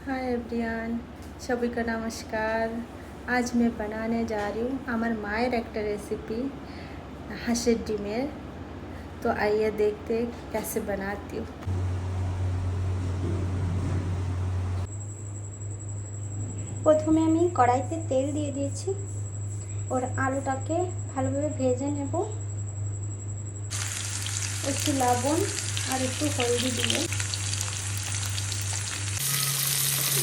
Hi everyone, सभी को नमस्कार। आज मैं बनाने जा रही हूँ हमारे मायर एक रेसिपी हाঁসের ডিমের। तो आइए देखते हैं कैसे बनाती हूँ। প্রথমে আমি কড়াইতে তেল দিয়ে দিয়েছি और আলুটাকে ভালোভাবে ভেজে নেব। একটু লবণ আর একটু হলদি দিয়ে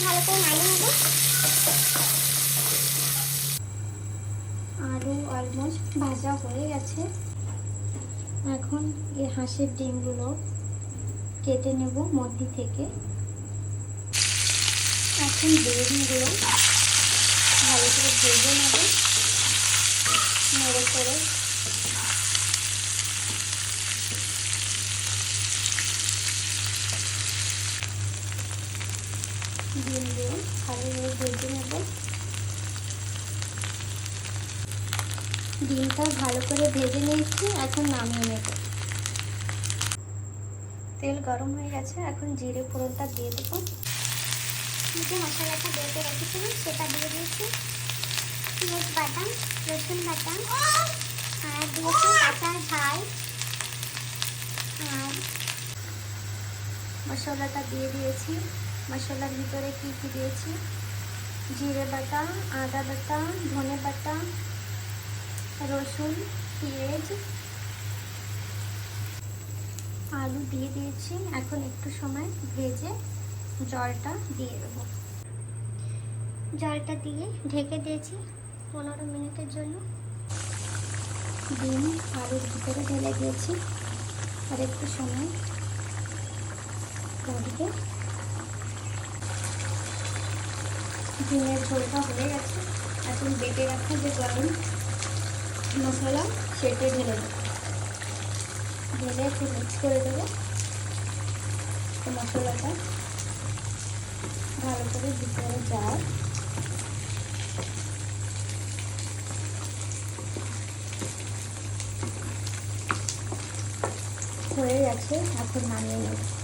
ভালো করে নাড়িয়ে নেব। আলু অলমোস্ট ভাজা হয়ে গেছে। এখন এই হাঁসের ডিমগুলো কেটে নেব মধ্যে থেকে। এখন ডিমগুলো ভালো করে ভেজে নেব নেড়ে করে। ডিমগুলো ভালোভাবে ভেজে নেব। ডিমটা ভালো করে ভেজে নিয়েছি, এখন নামিয়ে নেব। তেল গরম হয়ে গেছে, এখন জিরে ফোড়নটা দিয়ে দেবো। যে মশলাটা বেটে রেখেছিলাম সেটা দিয়ে দিয়েছি। পেঁয়াজ বাটা, রসুন বাটা আর দিয়েছি কাঁচা ঝাল। আর মশলাটা দিয়ে দিয়েছি। মশলার ভিতরে কী কী দিয়েছি? জিরে বাটা, আদা বাটা, ধনে বাটা, রসুন, পেঁয়াজ, আলু দিয়ে দিয়েছি। এখন একটু সময় ভেজে জলটা দিয়ে দেবো। জলটা দিয়ে ঢেকে দিয়েছি 15 মিনিটের জন্য। ডিম আলুর ভিতরে ঢেলে দিয়েছি আর একটু সময় রাখবো। ডিমের ঝোলটা হয়ে গেছে। এখন বেটে রাখা যে গরম মশলা সেটা ঢেলে দেবো। ঢেলে একটু মিক্স করে দেবো। মশলাটা ভালো করে ভিতরে যায়। হয়ে গেছে, এখন নামিয়ে নেব।